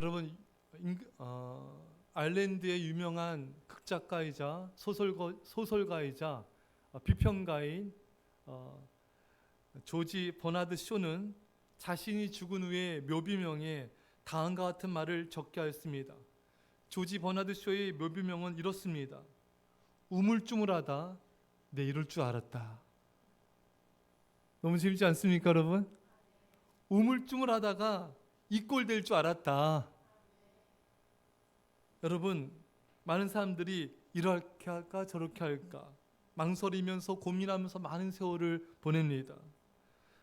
여러분, 아일랜드의 유명한 극작가이자 소설가이자 비평가인 조지 버나드 쇼는 자신이 죽은 후에 묘비명에 다음과 같은 말을 적게 하였습니다. 조지 버나드 쇼의 묘비명은 이렇습니다. 우물쭈물하다 내 이럴 줄 알았다. 너무 재밌지 않습니까, 여러분? 우물쭈물하다가 이 꼴 될 줄 알았다. 여러분, 많은 사람들이 이렇게 할까 저렇게 할까 망설이면서 고민하면서 많은 세월을 보냅니다.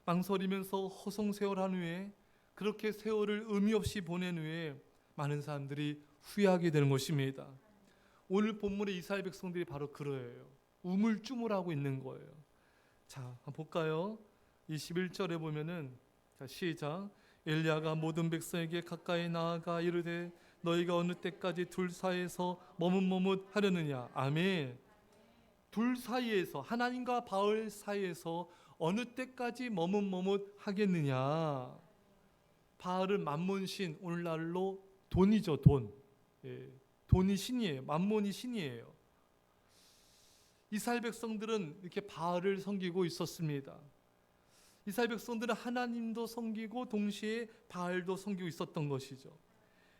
망설이면서 허송세월한 후에, 그렇게 세월을 의미 없이 보낸 후에 많은 사람들이 후회하게 되는 것입니다. 오늘 본문의 이스라엘 백성들이 바로 그러해요. 우물쭈물하고 있는 거예요. 자, 한번 볼까요? 21절에 보면은, 자, 시작. 엘리야가 모든 백성에게 가까이 나아가 이르되 너희가 어느 때까지 둘 사이에서 머뭇머뭇하려느냐. 아멘. 둘 사이에서, 하나님과 바알 사이에서 어느 때까지 머뭇머뭇하겠느냐. 바알은 만몬신, 오늘날로 돈이죠, 돈. 예, 돈이 신이에요. 만몬이 신이에요. 이스라엘 백성들은 이렇게 바알을 섬기고 있었습니다. 이스라엘 백성들은 하나님도 섬기고 동시에 바알도 섬기고 있었던 것이죠.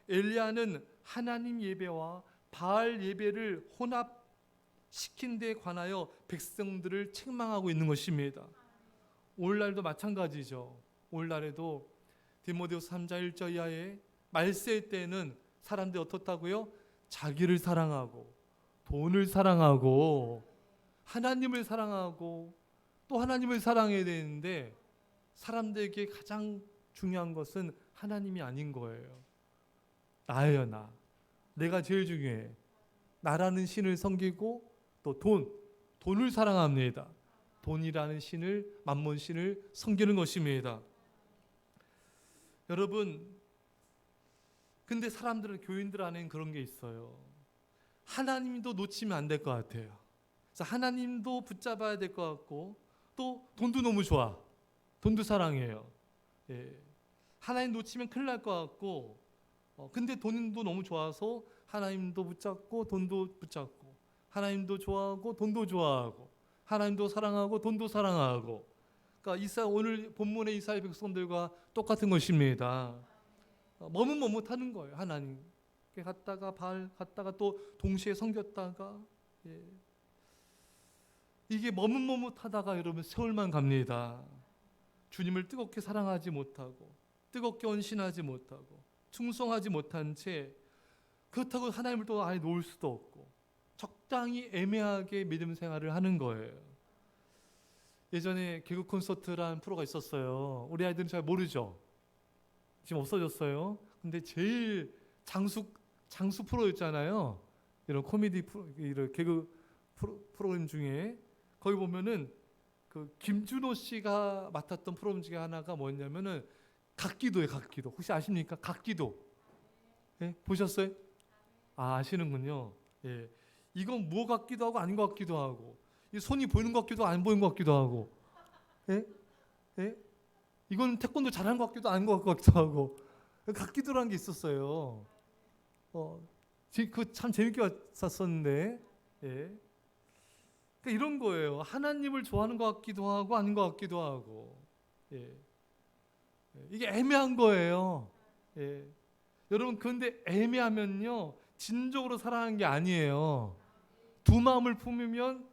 엘리야는 하나님 예배와 바알 예배를 혼합시킨 데 관하여 백성들을 책망하고 있는 것입니다. 오늘날도 마찬가지죠. 오늘날에도 디모데후서 3장 1절 이하에 말세 때는 사람들이 어떻다고요? 자기를 사랑하고 돈을 사랑하고 하나님을 사랑하고 또 하나님을 사랑해야 되는데, 사람들에게 가장 중요한 것은 하나님이 아닌 거예요. 나예요, 나. 내가 제일 중요해. 나라는 신을 섬기고 또 돈을 사랑합니다. 돈이라는 신을, 만몬 신을 섬기는 것입니다. 여러분, 근데 사람들은, 교인들 안에는 그런 게 있어요. 하나님도 놓치면 안 될 것 같아요. 그래서 하나님도 붙잡아야 될 것 같고, 또 돈도 너무 좋아. 돈도 사랑해요. 예. 하나님 놓치면 큰일 날 것 같고, 근데 돈도 너무 좋아서 하나님도 붙잡고 돈도 붙잡고, 하나님도 좋아하고 돈도 좋아하고, 하나님도 사랑하고 돈도 사랑하고. 그러니까 오늘 본문의 이스라엘 백성들과 똑같은 것입니다. 머뭇머뭇하는 거예요. 하나님 갔다가 바알 갔다가 또 동시에 섬겼다가. 예. 이게 머뭇머뭇하다가 여러분 세월만 갑니다. 주님을 뜨겁게 사랑하지 못하고, 뜨겁게 헌신하지 못하고, 충성하지 못한 채, 그렇다고 하나님을 또 아예 놓을 수도 없고, 적당히 애매하게 믿음 생활을 하는 거예요. 예전에 개그 콘서트라는 프로가 있었어요. 우리 아이들은 잘 모르죠. 지금 없어졌어요. 근데 제일 장수 프로였잖아요. 이런 코미디 프로, 이런 개그 프로그램 중에, 거기 보면은 그 김준호 씨가 맡았던 프로그램 중에 하나가 뭐였냐면은 각기도예요. 각기도. 혹시 아십니까? 각기도. 예? 보셨어요? 아시는군요. 예. 이건 뭐 같기도 하고 아닌 것 같기도 하고, 이 손이 보이는 것 같기도 하고 안 보이는 것 같기도 하고, 예? 예? 이건 태권도 잘하는 것 같기도 아닌 것 같기도 하고, 각기도라는 게 있었어요. 그 참 재밌게 봤었는데, 예. 그러니까 이런 거예요. 하나님을 좋아하는 것 같기도 하고 아닌 것 같기도 하고. 예. 이게 애매한 거예요. 예. 여러분, 그런데 애매하면요, 진정으로 사랑하는 게 아니에요. 두 마음을 품으면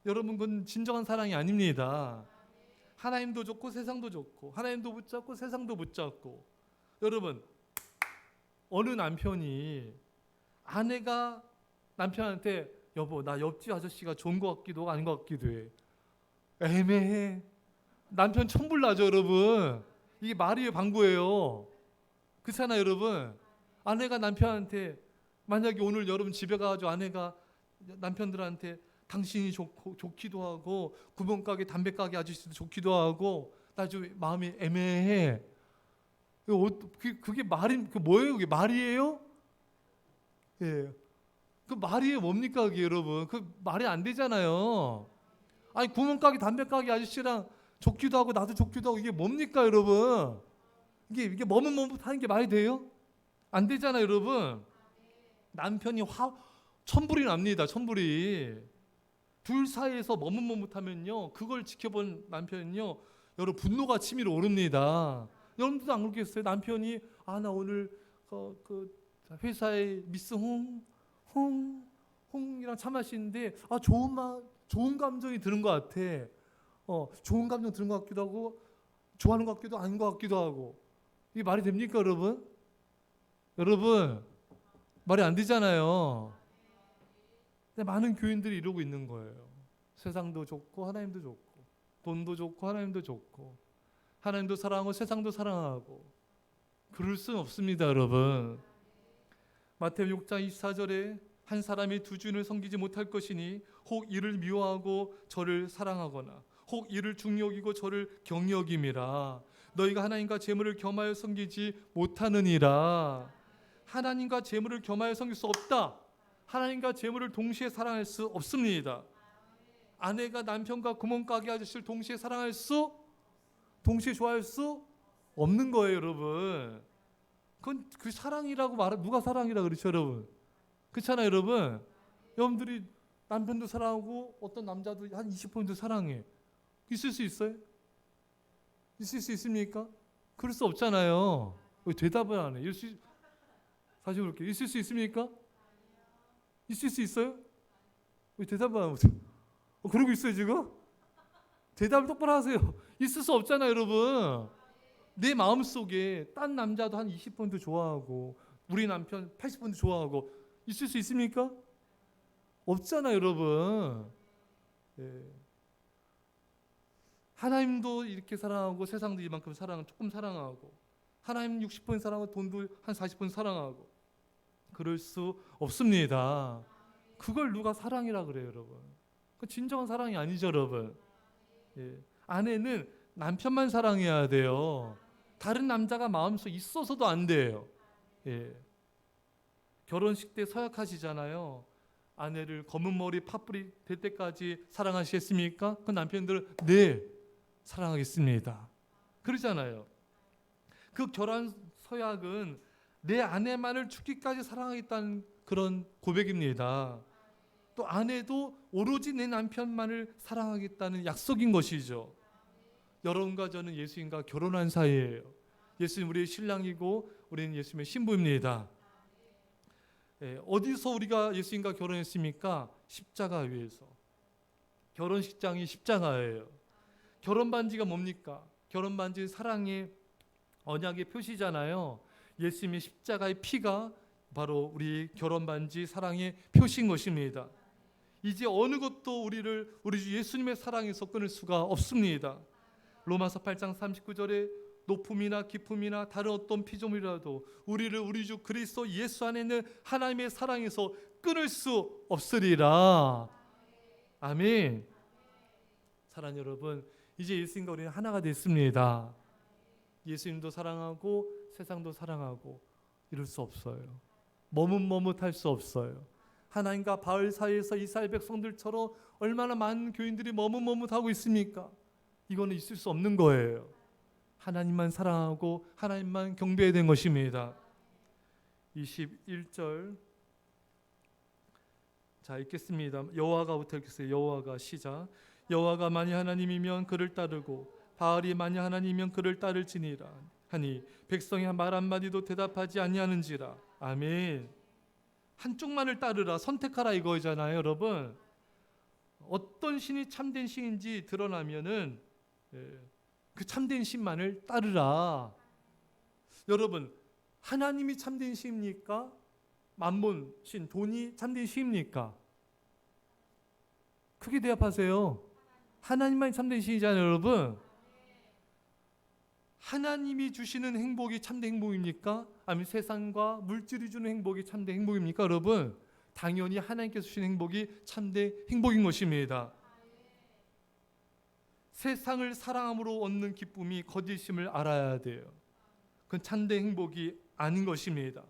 여러분, 그건 진정한 사랑이 아닙니다. 하나님도 좋고 세상도 좋고, 하나님도 붙잡고 세상도 붙잡고. 여러분, 어느 남편이 아내가 남편한테 여보, 나 옆집 아저씨가 좋은 것 같기도 하고 아닌 것 같기도 해. 애매해. 남편 천불나죠, 여러분. 이게 말이에요, 방구예요. 그렇잖아요, 여러분. 아내가 남편한테, 만약에 오늘 여러분 집에 가가지고 아내가 남편들한테 당신이 좋기도 하고 구멍가게 담배가게 아저씨도 좋기도 하고 나 좀 마음이 애매해. 그게 말이, 그 뭐예요? 그게 말이에요? 예. 그 말이 뭡니까, 그게 여러분? 그 말이 안 되잖아요. 아니, 구멍가게 담배가게 아저씨랑 좋기도 하고 나도 좋기도 하고, 이게 뭡니까, 여러분? 이게 머뭇머뭇하는 게 말이 돼요? 안 되잖아요, 여러분. 남편이 천불이 납니다. 천불이. 둘 사이에서 머뭇머뭇하면요, 그걸 지켜본 남편은요, 여러분 분노가 치밀어 오릅니다. 여러분들도 안 그렇겠어요? 남편이 나 오늘 그 회사에 미스 홍이랑 차 마시는데 좋은 감정이 드는 것 같아. 좋은 감정 드는 것 같기도 하고 좋아하는 것 같기도 아닌 것 같기도 하고. 이게 말이 됩니까, 여러분? 여러분, 말이 안 되잖아요. 근데 많은 교인들이 이러고 있는 거예요. 세상도 좋고 하나님도 좋고, 돈도 좋고 하나님도 좋고, 하나님도 사랑하고 세상도 사랑하고. 그럴 수는 없습니다, 여러분. 마태복음 6장 24절에 한 사람이 두 주인을 섬기지 못할 것이니 혹 이를 미워하고 저를 사랑하거나 혹 이를 중요하고 저를 경여김이라. 너희가 하나님과 재물을 겸하여 섬기지 못하느니라. 하나님과 재물을 겸하여 섬길 수 없다. 하나님과 재물을 동시에 사랑할 수 없습니다. 아내가 남편과 구멍가게 아저씨를 동시에 동시에 좋아할 수 없는 거예요, 여러분. 그건 그 사랑이라고 누가 사랑이라 그렇죠, 여러분? 그렇잖아요, 여러분. 여러분들이 남편도 사랑하고 어떤 남자도 한 20% 사랑해. 있을 수 있어요? 있을 수 있습니까? 그럴 수 없잖아요. 왜 대답을 안 해? 다시 볼게요. 있을 수 있습니까? 있을 수 있어요? 왜 대답을 안 하세요? 그러고 있어요, 지금? 대답을 똑바로 하세요. 있을 수 없잖아요, 여러분. 내 마음속에 딴 남자도 한 20% 좋아하고 우리 남편 80% 좋아하고 있을 수 있습니까? 없잖아요, 여러분. 예. 하나님도 이렇게 사랑하고 세상도 이만큼 조금 사랑하고 하나님 60% 사랑하고 돈도 한 40% 사랑하고 그럴 수 없습니다. 그걸 누가 사랑이라 그래요, 여러분? 그 진정한 사랑이 아니죠, 여러분. 예. 아내는 남편만 사랑해야 돼요. 다른 남자가 마음속에 있어서도 안 돼요. 예. 결혼식 때 서약하시잖아요. 아내를 검은 머리 팥불이 될 때까지 사랑하시겠습니까? 그 남편들은 네, 사랑하겠습니다. 그러잖아요. 그 결혼 서약은 내 아내만을 죽기까지 사랑하겠다는 그런 고백입니다. 또 아내도 오로지 내 남편만을 사랑하겠다는 약속인 것이죠. 여러분과 저는 예수님과 결혼한 사이예요. 예수님 우리의 신랑이고 우리는 예수님의 신부입니다. 어디서 우리가 예수님과 결혼했습니까? 십자가 위에서. 결혼식장이 십자가예요. 결혼 반지가 뭡니까? 결혼 반지는 사랑의 언약의 표시잖아요. 예수님의 십자가의 피가 바로 우리 결혼 반지 사랑의 표시인 것입니다. 이제 어느 것도 우리 주 예수님의 사랑에서 끊을 수가 없습니다. 로마서 8장 39절에 높음이나 깊음이나 다른 어떤 피조물이라도 우리를 우리 주 그리스도 예수 안에 있는 하나님의 사랑에서 끊을 수 없으리라. 아멘. 사랑하는 여러분, 이제 예수님과 우리는 하나가 됐습니다. 예수님도 사랑하고 세상도 사랑하고 이럴 수 없어요. 머뭇머뭇할 수 없어요. 하나님과 바울 사이에서 이스라엘 백성들처럼 얼마나 많은 교인들이 머뭇머뭇하고 있습니까? 이거는 있을 수 없는 거예요. 하나님만 사랑하고 하나님만 경배해야 되는 것입니다. 21절 자 읽겠습니다. 여호와가부터 읽겠어요. 여호와가 시작. 여호와가 만일 하나님이면 그를 따르고 바알이 만일 하나님이면 그를 따를지니라 하니 백성이 말 한마디도 대답하지 아니하는지라. 아멘. 한쪽만을 따르라, 선택하라 이거잖아요, 여러분. 어떤 신이 참된 신인지 드러나면은 그 참된 신만을 따르라. 여러분, 하나님이 참된 신입니까? 만몬 신, 돈이 참된 신입니까? 크게 대답하세요. 하나님만이 참된 신이잖아요, 여러분. 하나님이 주시는 행복이 참된 행복입니까? 아니면 세상과 물질이 주는 행복이 참된 행복입니까, 여러분? 당연히 하나님께서 주시는 행복이 참된 행복인 것입니다. 세상을 사랑함으로 얻는 기쁨이 거짓임을 알아야 돼요. 그건 참된 행복이 아닌 것입니다.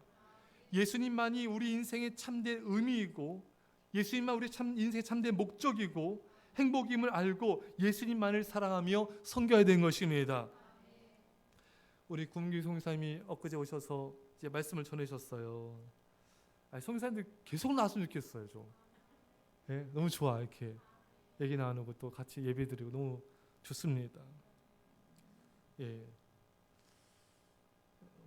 예수님만이 우리 인생의 참된 의미이고 예수님만 우리 인생의 참된 목적이고 행복임을 알고 예수님만을 사랑하며 섬겨야 되는 것입니다. 우리 구문규 송사님이 엊그제 오셔서 이제 말씀을 전해주셨어요. 송사님들 계속 나왔으면 좋겠어요. 좀. 예, 너무 좋아. 이렇게 얘기 나누고 또 같이 예배드리고 너무 좋습니다. 예.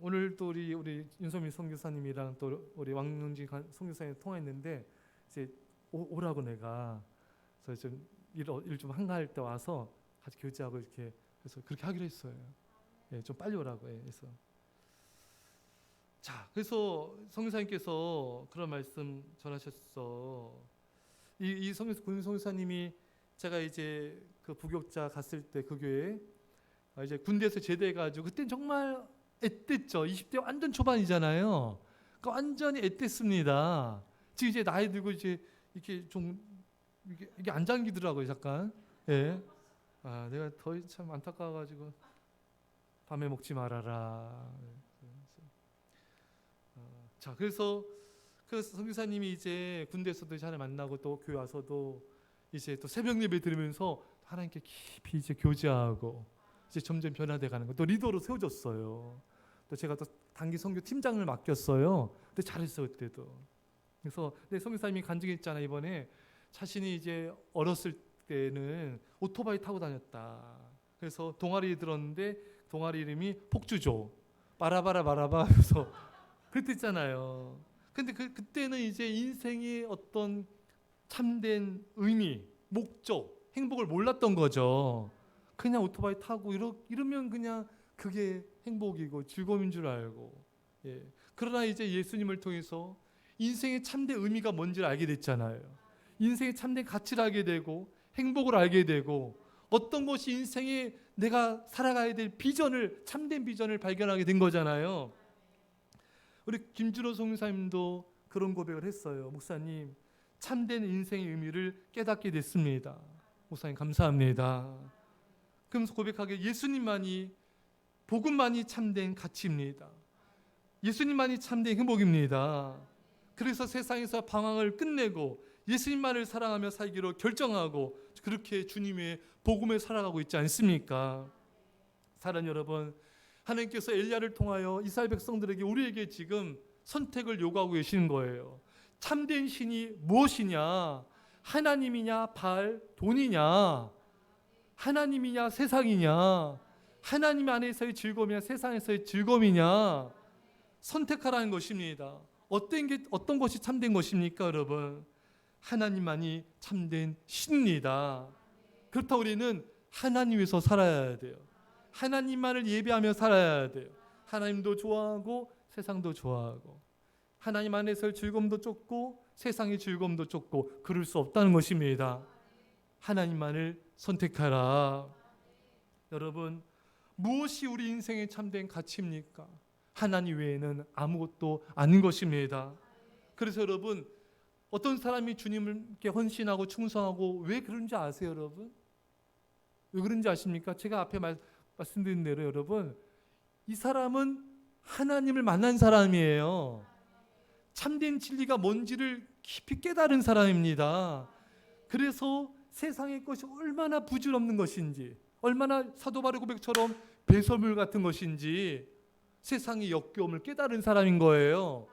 오늘 또 우리 윤소민 선교사님이랑 또 우리 왕윤지 선교사님 통화했는데 이제 오라고 내가 그래서 좀 일 좀 한가할 때 와서 같이 교제하고 이렇게 그래서 그렇게 하기로 했어요. 예, 좀 빨리 오라고 해서. 자, 그래서 선교사님께서 그런 말씀 전하셨어. 이 선교사님이 제가 이제 그 부교자 갔을 때 그 교회 이제 군대에서 제대해가지고 그때는 정말 앳됐죠. 20대 완전 초반이잖아요. 그러니까 완전히 앳됐습니다. 지금 이제 나이 들고 이제 이렇게 좀 이게 안 잠기더라고요, 잠깐. 예. 내가 더 참 안타까워가지고 밤에 먹지 말아라. 자, 그래서 그 선교사님이 이제 군대에서도 잘 만나고 또 교회 와서도 이제 또 새벽 예배 들으면서 하나님께 깊이 이제 교제하고 이제 점점 변화돼 가는 거. 또 리더로 세워졌어요. 또 제가 또 단기 선교 팀장을 맡겼어요. 근데 잘했어 그때도. 그래서 내 선교사님이 간증했잖아 이번에 자신이 이제 어렸을 때는 오토바이 타고 다녔다. 그래서 동아리 들었는데 동아리 이름이 폭주조. 바라바라 바라바 그래서 그랬잖아요. 근데 그때는 이제 인생의 어떤 참된 의미, 목적, 행복을 몰랐던 거죠. 그냥 오토바이 타고 이러면 그냥 그게 행복이고 즐거움인 줄 알고. 예. 그러나 이제 예수님을 통해서 인생의 참된 의미가 뭔지를 알게 됐잖아요. 인생의 참된 가치를 알게 되고 행복을 알게 되고 어떤 것이 인생에 내가 살아가야 될 비전을 참된 비전을 발견하게 된 거잖아요. 우리 김준호 선교사님도 그런 고백을 했어요. 목사님, 참된 인생의 의미를 깨닫게 됐습니다. 목사님 감사합니다. 그러면서 고백하게 예수님만이 복음만이 참된 가치입니다. 예수님만이 참된 행복입니다. 그래서 세상에서 방황을 끝내고 예수님만을 사랑하며 살기로 결정하고 그렇게 주님의 복음에 살아가고 있지 않습니까? 사랑 여러분, 하나님께서 엘리야를 통하여 이스라엘 백성들에게 우리에게 지금 선택을 요구하고 계시는 거예요. 참된 신이 무엇이냐? 하나님이냐 바알 돈이냐? 하나님이냐 세상이냐? 하나님 안에서의 즐거움이냐 세상에서의 즐거움이냐? 선택하라는 것입니다. 어떤 것이 참된 것입니까, 여러분? 하나님만이 참된 신입니다. 그렇다고 우리는 하나님 위해서 살아야 돼요. 하나님만을 예배하며 살아야 돼요. 하나님도 좋아하고 세상도 좋아하고 하나님 안에서의 즐거움도 쫓고 세상의 즐거움도 쫓고 그럴 수 없다는 것입니다. 하나님만을 선택하라. 여러분, 무엇이 우리 인생의 참된 가치입니까? 하나님 외에는 아무것도 아닌 것입니다. 그래서 여러분, 어떤 사람이 주님께 헌신하고 충성하고 왜 그런지 아세요, 여러분? 왜 그런지 아십니까? 제가 앞에 말씀드린 대로 여러분, 이 사람은 하나님을 만난 사람이에요. 참된 진리가 뭔지를 깊이 깨달은 사람입니다. 그래서 세상의 것이 얼마나 부질없는 것인지, 얼마나 사도 바울 고백처럼 배설물 같은 것인지 세상의 역겨움을 깨달은 사람인 거예요.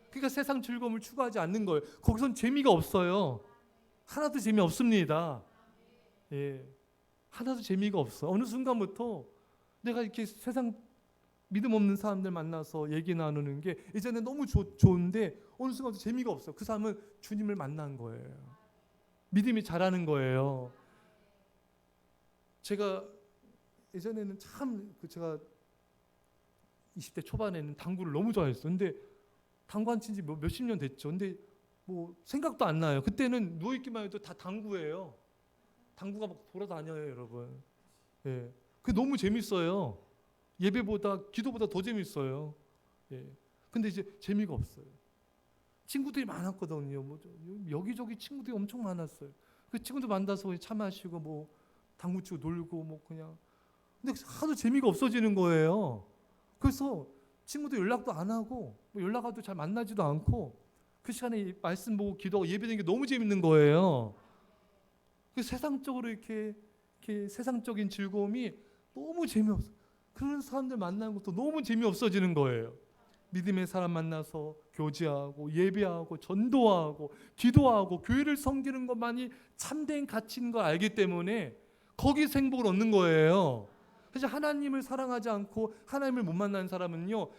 그러니까 세상 즐거움을 추구하지 않는 거예요. 거기선 재미가 없어요. 하나도 재미없습니다. 예, 하나도 재미가 없어. 어느 순간부터 내가 이렇게 세상 믿음 없는 사람들 만나서 얘기 나누는 게 이제는 너무 좋은데 어느 순간부터 재미가 없어. 그 사람은 주님을 만난 거예요. 믿음이 자라는 거예요. 제가 예전에는 참 제가 20대 초반에는 당구를 너무 좋아했어요. 근데 당구 안 친 지 몇십 년 됐죠. 근데 뭐 생각도 안 나요. 그때는 누워있기만 해도 다 당구예요. 당구가 막 돌아다녀요, 여러분. 예. 그게 너무 재밌어요. 예배보다 기도보다 더 재밌어요. 예. 근데 이제 재미가 없어요. 친구들이 많았거든요. 뭐 여기저기 친구들이 엄청 많았어요. 그 친구들 만나서 차 마시고 뭐 당구 치고 놀고 뭐 그냥. 근데 하도 재미가 없어지는 거예요. 그래서 친구들 연락도 안 하고 뭐 연락와도 잘 만나지도 않고 그 시간에 말씀 보고 기도하고 예배드리는 게 너무 재밌는 거예요. 그 세상적으로 이렇게 세상적인 즐거움이 너무 재미없어. 그런 사람들 만나는 것도 너무 재미없어지는 거예요. 믿음의 사람 만나서 교제하고 예배하고 전도하고 기도하고 교회를 섬기는 것만이 참된 가치인 걸 알기 때문에 거기서 행복을 얻는 거예요. 그래서 하나님을 사랑하지 않고 하나님을 못 만나는 사람은요,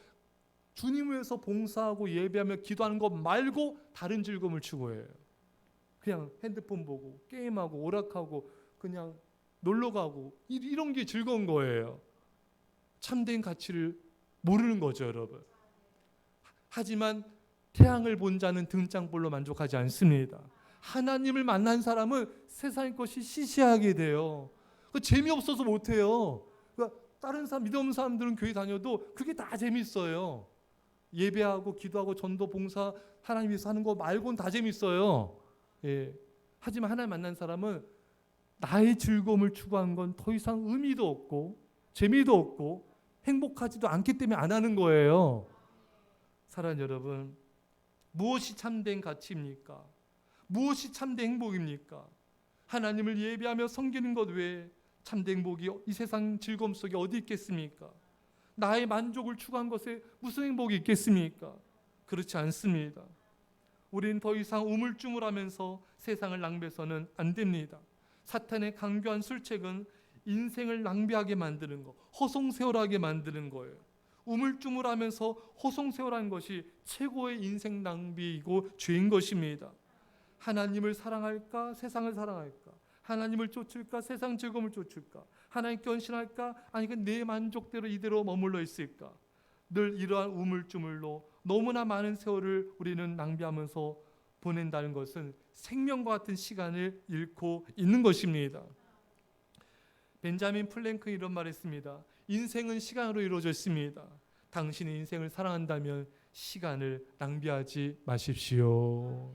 주님을 위해서 봉사하고 예배하며 기도하는 것 말고 다른 즐거움을 추구해요. 그냥 핸드폰 보고 게임하고 오락하고 그냥 놀러가고 이런 게 즐거운 거예요. 참된 가치를 모르는 거죠, 여러분. 하지만 태양을 본 자는 등장볼로 만족하지 않습니다. 하나님을 만난 사람은 세상의 것이 시시하게 돼요. 재미없어서 못해요. 그러니까 다른 사람, 믿음 없는 사람들은 교회 다녀도 그게 다 재밌어요. 예배하고 기도하고 전도 봉사 하나님 위해서 하는 거 말고는 다 재밌어요. 예. 하지만 하나님 만난 사람은 나의 즐거움을 추구한 건 더 이상 의미도 없고 재미도 없고 행복하지도 않기 때문에 안 하는 거예요. 사랑하는 여러분, 무엇이 참된 가치입니까? 무엇이 참된 행복입니까? 하나님을 예배하며 섬기는 것 외에 참된 행복이 이 세상 즐거움 속에 어디 있겠습니까? 나의 만족을 추구한 것에 무슨 행복이 있겠습니까? 그렇지 않습니다. 우리는 더 이상 우물쭈물하면서 세상을 낭비해서는 안 됩니다. 사탄의 강교한 술책은 인생을 낭비하게 만드는 거, 허송세월하게 만드는 거예요. 우물쭈물하면서 허송세월한 것이 최고의 인생 낭비이고 죄인 것입니다. 하나님을 사랑할까? 세상을 사랑할까? 하나님을 쫓을까? 세상 즐거움을 쫓을까? 하나님께 헌신할까? 아니면 내 만족대로 이대로 머물러 있을까? 늘 이러한 우물쭈물로 너무나 많은 세월을 우리는 낭비하면서 보낸다는 것은 생명과 같은 시간을 잃고 있는 것입니다. 벤자민 플랭크는 이런 말을 했습니다. 인생은 시간으로 이루어져 있습니다. 당신이 인생을 사랑한다면 시간을 낭비하지 마십시오.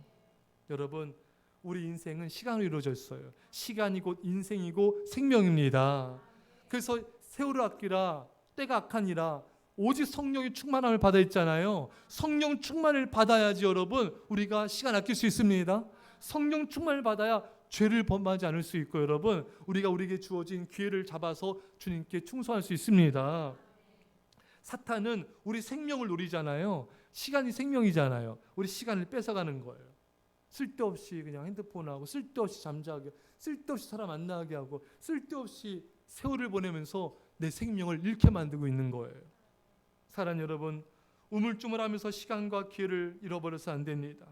여러분, 우리 인생은 시간으로 이루어져 있어요. 시간이 곧 인생이고 생명입니다. 그래서 세월을 아끼라 때가 악하니라 오직 성령의 충만함을 받아 있잖아요. 성령 충만을 받아야지 여러분 우리가 시간 아낄 수 있습니다. 성령 충만을 받아야 죄를 범하지 않을 수 있고 여러분 우리가 우리에게 주어진 기회를 잡아서 주님께 충성할 수 있습니다. 사탄은 우리 생명을 노리잖아요. 시간이 생명이잖아요. 우리 시간을 뺏어가는 거예요. 쓸데없이 그냥 핸드폰하고 쓸데없이 잠자게 쓸데없이 사람 만나게 하고 쓸데없이 세월을 보내면서 내 생명을 잃게 만들고 있는 거예요. 사랑하는 여러분, 우물쭈물하면서 시간과 기회를 잃어버려서 안 됩니다.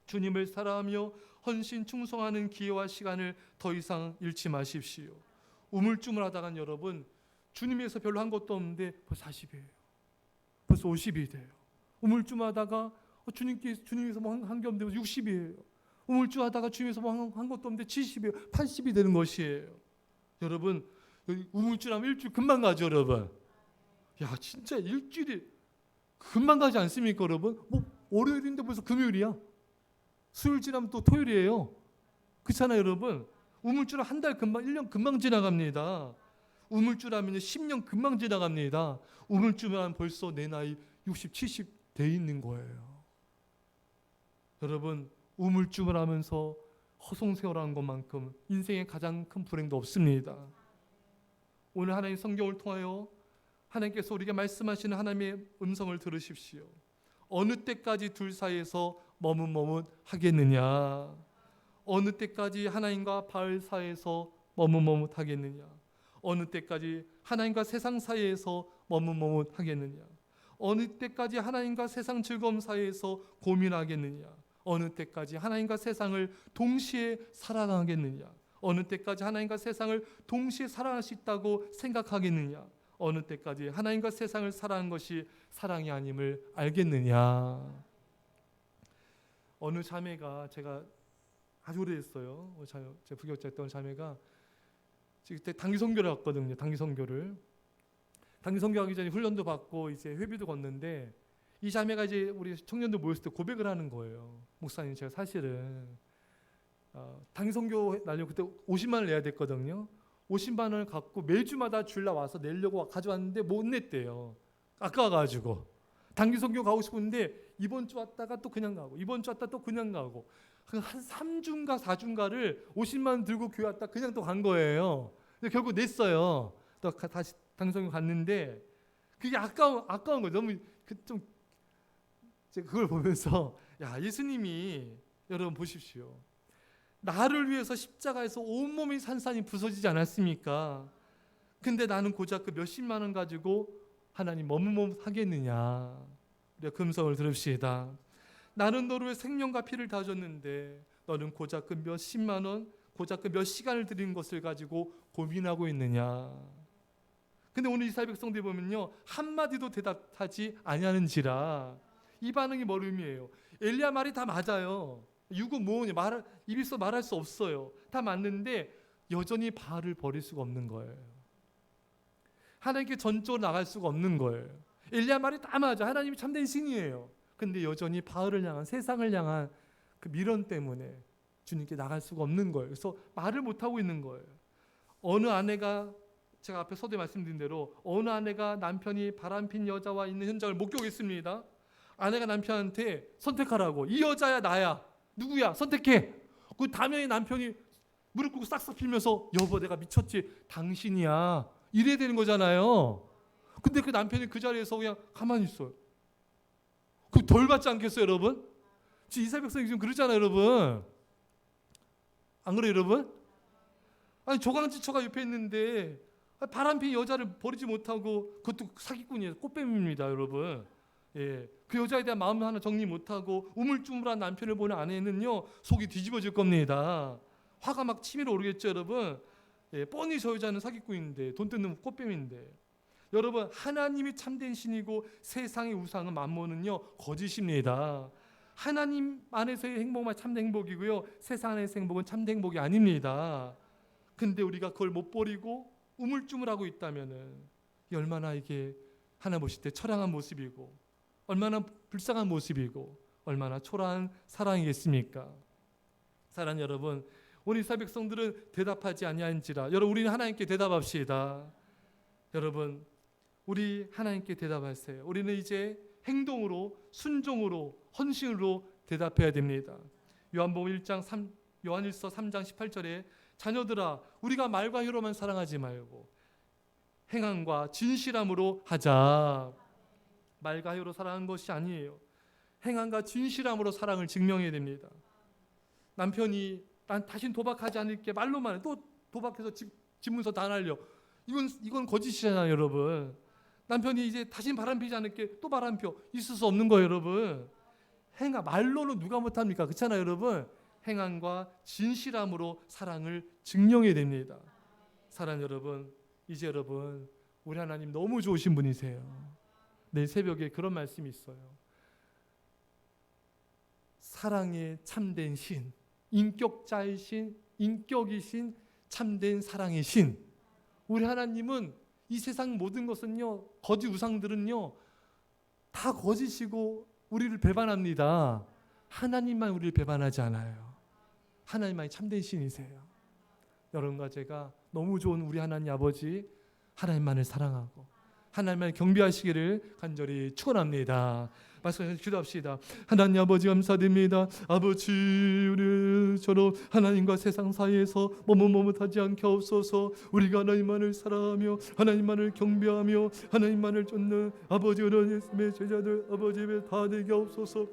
주님을 사랑하며 헌신 충성하는 기회와 시간을 더 이상 잃지 마십시오. 우물쭈물하다간 여러분 주님에서 별로 한 것도 없는데 벌써 40이에요. 벌써 50이 돼요. 우물쭈물하다가 주님께서 뭐 한 게 없는데 60이에요. 우물쭈물하다가 주님에서 뭐 한 것도 없는데 70이에요. 80이 되는 것이에요. 여러분 우물쭈물하면 일주일 금방 가죠, 여러분. 야, 진짜 일주일이 금방 가지 않습니까, 여러분? 뭐 월요일인데 벌써 금요일이야. 수요일 지나면 또 토요일이에요. 그렇잖아요, 여러분. 우물쭈물 한 달 금방, 1년 금방 지나갑니다. 우물쭈물하면 10년 금방 지나갑니다. 우물쭈물하면 벌써 내 나이 60, 70 돼 있는 거예요. 여러분, 우물쭈물하면서 허송세월한 것만큼 인생의 가장 큰 불행도 없습니다. 오늘 하나님 성경을 통하여 하나님께서 우리에게 말씀하시는 하나님의 음성을 들으십시오. 어느 때까지 둘 사이에서 머뭇머뭇하겠느냐? 어느 때까지 하나님과 바알 사이에서 머뭇머뭇하겠느냐? 어느 때까지 하나님과 세상 사이에서 머뭇머뭇하겠느냐? 어느 때까지 하나님과 세상 즐거움 사이에서 고민하겠느냐? 어느 때까지 하나님과 세상을 동시에 사랑하겠느냐? 어느 때까지 하나님과 세상을 동시에 사랑할 수 있다고 생각하겠느냐? 어느 때까지 하나님과 세상을 사랑한 것이 사랑이 아님을 알겠느냐? 어느 자매가 제가 아주 오래됐어요. 제 부교육자였던 자매가 그때 단기 선교를 갔거든요. 단기 선교를 하기 전에 훈련도 받고 이제 회비도 걷는데 이 자매가 이제 우리 청년들 모였을 때 고백을 하는 거예요. 목사님, 제가 사실은 단기 선교 날려 그때 50만 원을 내야 됐거든요. 50만 원을 갖고 매주마다 주일날 와서 내려고 가져왔는데 못 냈대요. 아까워가지고. 단기 선교 가고 싶은데 이번 주 왔다가 또 그냥 가고 이번 주 왔다 또 그냥 가고 한 3주인가 4주인가를 50만 원 들고 교회 왔다 그냥 또 간 거예요. 근데 결국 냈어요. 또 당성교 갔는데 그게 아까운 거예요. 너무 좀 제가 그걸 보면서 야, 예수님이 여러분 보십시오. 나를 위해서 십자가에서 온몸이 산산이 부서지지 않았습니까? 근데 나는 고작 그 몇십만 원 가지고 하나님 뭐뭐 하겠느냐. 우리가 금성을 들읍시다. 나는 너를 위해 생명과 피를 다 줬는데 너는 고작 그 몇십만 원, 고작 그 몇 시간을 들인 것을 가지고 고민하고 있느냐. 근데 오늘 이스라엘 백성들이 보면요, 한마디도 대답하지 아니하는지라. 이 반응이 뭘 의미해요? 엘리야 말이 다 맞아요. 유고 뭐냐, 입에서 말할 수 없어요. 다 맞는데 여전히 바알을 버릴 수가 없는 거예요. 하나님께 전적으로 나갈 수가 없는 거예요. 엘리야 말이 다 맞아. 하나님이 참된 신이에요. 근데 여전히 바알을 향한, 세상을 향한 그 미련 때문에 주님께 나갈 수가 없는 거예요. 그래서 말을 못하고 있는 거예요. 어느 아내가, 제가 앞에 서두에 말씀드린 대로 어느 아내가 남편이 바람핀 여자와 있는 현장을 목격했습니다. 아내가 남편한테 선택하라고. 이 여자야 나야. 누구야? 선택해. 그 다음에 남편이 무릎 꿇고 싹싹 빌면서 여보 내가 미쳤지. 당신이야. 이래야 되는 거잖아요. 근데 그 남편이 그 자리에서 그냥 가만히 있어요. 그럼 덜 받지 않겠어요 여러분? 지금 이스라엘 백성이 지금 그러잖아요 여러분. 안 그래요 여러분? 아니 조강지처가 옆에 있는데 바람핀 여자를 버리지 못하고, 그것도 사기꾼이에요. 꽃뱀입니다 여러분. 예, 그 여자에 대한 마음 하나 정리 못하고 우물쭈물한 남편을 보는 아내는요 속이 뒤집어질 겁니다. 화가 막 치밀어 오르겠죠 여러분. 예, 뻔히 저 여자는 사기꾼인데, 돈 뜯는 꽃뱀인데. 여러분, 하나님이 참된 신이고 세상의 우상은 만몬은요 거짓입니다. 하나님 안에서의 행복만 참된 행복이고요, 세상 안에서의 행복은 참된 행복이 아닙니다. 근데 우리가 그걸 못 버리고 우물쭈물하고 있다면은 얼마나 이게 하나님 보실 때 처량한 모습이고, 얼마나 불쌍한 모습이고, 얼마나 초라한 사랑이겠습니까? 사랑하는 여러분, 오늘 이스라엘 백성들은 대답하지 아니한지라. 여러분, 우리는 하나님께 대답합시다. 여러분, 우리 하나님께 대답하세요. 우리는 이제 행동으로, 순종으로, 헌신으로 대답해야 됩니다. 요한복음 1장 요한일서 3장 18절에 자녀들아 우리가 말과 혀로만 사랑하지 말고 행함과 진실함으로 하자. 말과 혀로 사랑하는 것이 아니에요. 행함과 진실함으로 사랑을 증명해야 됩니다. 남편이 난 다신 도박하지 않을게 말로만 해. 또 도박해서 집 문서 다 날려. 이건 거짓이잖아요 여러분. 남편이 이제 다신 바람피지 않을게 또 바람펴. 있을 수 없는 거예요 여러분. 말로는 누가 못합니까? 그렇잖아요 여러분. 행함과 진실함으로 사랑을 증명해야 됩니다. 사랑하는 여러분, 이제 여러분 우리 하나님 너무 좋으신 분이세요. 내일 새벽에 그런 말씀이 있어요. 사랑의 참된 신, 인격자이신, 인격이신 참된 사랑의 신. 우리 하나님은 이 세상 모든 것은요, 거짓 우상들은요 다 거짓이고 우리를 배반합니다. 하나님만 우리를 배반하지 않아요. 하나님만이 참된 신이세요. 여러분과 제가 너무 좋은 우리 하나님 아버지, 하나님만을 사랑하고 하나님만을 경배하시기를 간절히 축원합니다. 말씀하셔서 기도합시다. 하나님 아버지 감사드립니다. 아버지, 우리처럼 하나님과 세상 사이에서 머뭇머뭇하지 않게 하옵소서. 우리가 하나님만을 사랑하며 하나님만을 경배하며 하나님만을 쫓는 아버지, 우리 예수님의 제자들 아버지 입에 다 되게 하옵소서.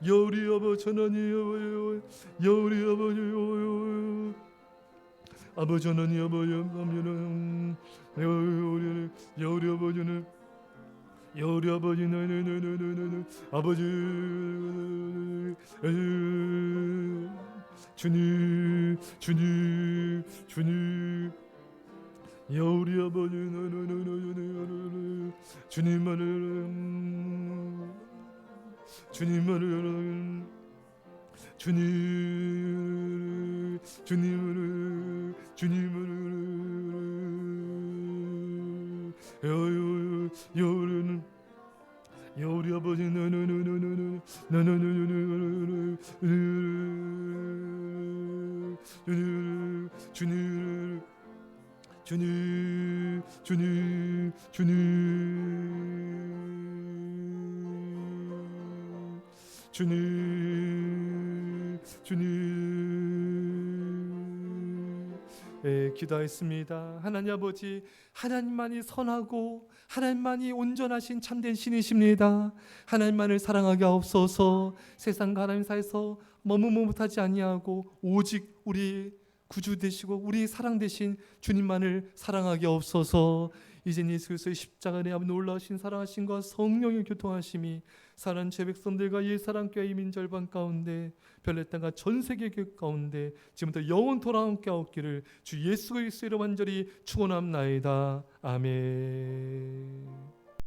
여우리 아버지 하나님, 여우리 아버지, 아버지 하나님 아버지 감사합니다. 여우리 아버지는 여우리 아버지 아버지 주님 여우리 아버지 주님을 여우리 아버지 주님 기도하였습니다. 하나님 아버지, 하나님만이 선하고 하나님만이 온전하신 참된 신이십니다. 하나님만을 사랑하게 하옵소서. 세상과 하나님 사이에서 머무르지 못하지 아니하고 오직 우리 구주 되시고 우리 사랑 되신 주님만을 사랑하게 하옵소서. 이제 예수 그리스도의 십자가 내 앞에 놀라우신 사랑하심과 성령의 교통하심이 사랑하는 제 백성들과 옛사랑교회 이민 절반 가운데 별의 땅과 전 세계 교회 가운데 지금부터 영원토록 함께 하옵기를 주 예수 그리스도의 이름으로 간절히 축원합나이다. 아멘.